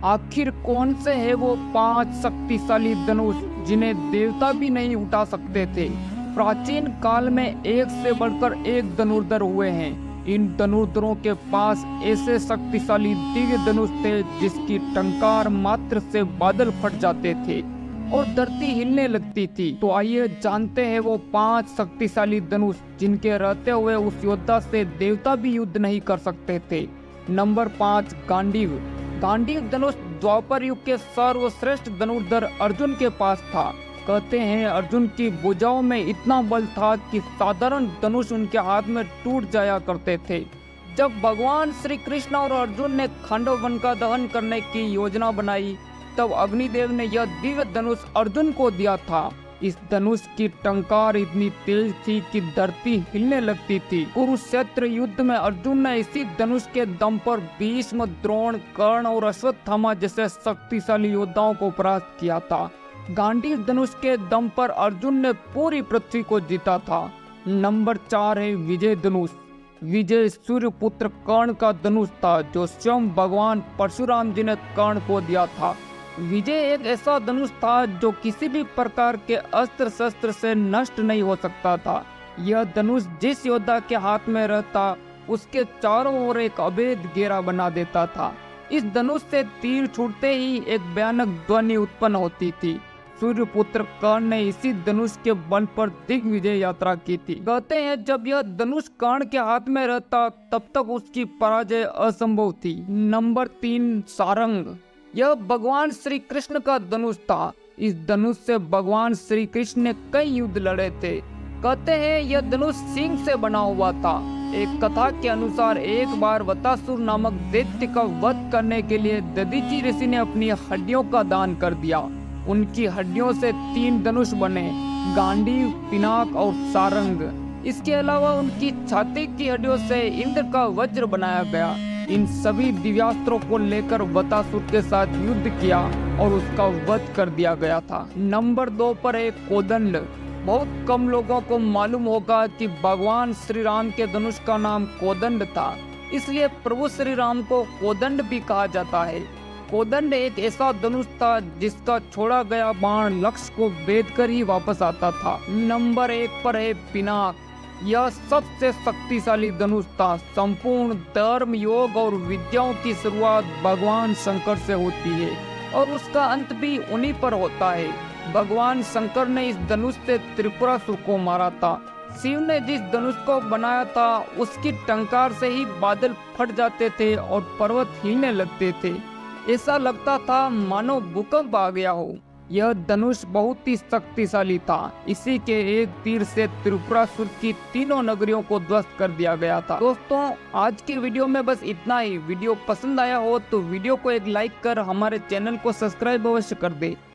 आखिर कौन से है वो 5 शक्तिशाली धनुष जिन्हें देवता भी नहीं उठा सकते थे। प्राचीन काल में एक से बढ़कर एक धनुर्धर हुए हैं। इन धनुर्धरों के पास ऐसे शक्तिशाली दिव्य धनुष थे जिसकी टंकार मात्र से बादल फट जाते थे और धरती हिलने लगती थी। तो आइए जानते हैं वो 5 शक्तिशाली धनुष जिनके रहते हुए उस योद्धा से देवता भी युद्ध नहीं कर सकते थे। नंबर 5, गांडीव। गांडीव धनुष द्वापर युग के सर्वश्रेष्ठ धनुर्धर अर्जुन के पास था। कहते हैं अर्जुन की भुजाओं में इतना बल था कि साधारण धनुष उनके हाथ में टूट जाया करते थे। जब भगवान श्री कृष्ण और अर्जुन ने खांडव वन का दहन करने की योजना बनाई तब अग्निदेव ने यह दिव्य धनुष अर्जुन को दिया था। इस धनुष की टंकार इतनी तेज थी कि धरती हिलने लगती थी। कुरुक्षेत्र युद्ध में अर्जुन ने इसी धनुष के दम पर भीष्म, द्रोण, कर्ण और अश्वत्थामा जैसे शक्तिशाली योद्धाओं को परास्त किया था। गांडीव धनुष के दम पर अर्जुन ने पूरी पृथ्वी को जीता था। नंबर 4 है विजय धनुष। विजय सूर्यपुत्र कर्ण का धनुष था जो स्वयं भगवान परशुराम जी ने कर्ण को दिया था। विजय एक ऐसा धनुष था जो किसी भी प्रकार के अस्त्र शस्त्र से नष्ट नहीं हो सकता था। यह धनुष जिस योद्धा के हाथ में रहता उसके चारों ओर एक अभेद घेरा बना देता था। इस धनुष से तीर छूटते ही एक भयानक ध्वनि उत्पन्न होती थी। सूर्यपुत्र कर्ण ने इसी धनुष के बल पर दिग्विजय यात्रा की थी। कहते हैं जब यह धनुष कर्ण के हाथ में रहता तब तक उसकी पराजय असंभव थी। नंबर 3, सारंग। यह भगवान श्री कृष्ण का धनुष था। इस धनुष से भगवान श्री कृष्ण ने कई युद्ध लड़े थे। कहते हैं यह धनुष सिंह से बना हुआ था। एक कथा के अनुसार एक बार वतासुर नामक दैत्य का वध करने के लिए दधीचि ऋषि ने अपनी हड्डियों का दान कर दिया। उनकी हड्डियों से 3 धनुष बने, गांडीव, पिनाक और सारंग। इसके अलावा उनकी छाती की हड्डियों से इंद्र का वज्र बनाया गया। इन सभी दिव्यास्त्रों को लेकर वतासुर के साथ युद्ध किया और उसका वध कर दिया गया था। नंबर 2 पर है कोदंड। बहुत कम लोगों को मालूम होगा कि भगवान श्री राम के धनुष का नाम कोदंड था, इसलिए प्रभु श्री राम को कोदंड भी कहा जाता है। कोदंड एक ऐसा धनुष था जिसका छोड़ा गया बाण लक्ष्य को भेद कर ही वापस आता था। नंबर 1 पर है पिनाक। यह सबसे शक्तिशाली धनुष था। संपूर्ण धर्म, योग और विद्याओं की शुरुआत भगवान शंकर से होती है और उसका अंत भी उन्हीं पर होता है। भगवान शंकर ने इस धनुष से त्रिपुरासुर को मारा था। शिव ने जिस धनुष को बनाया था उसकी टंकार से ही बादल फट जाते थे और पर्वत हिलने लगते थे। ऐसा लगता था मानो भूकंप आ गया हो। यह धनुष बहुत ही शक्तिशाली था। इसी के एक तीर से त्रिपुरासुर की 3 नगरियों को ध्वस्त कर दिया गया था। दोस्तों आज की वीडियो में बस इतना ही। वीडियो पसंद आया हो तो वीडियो को एक लाइक कर हमारे चैनल को सब्सक्राइब अवश्य कर दे।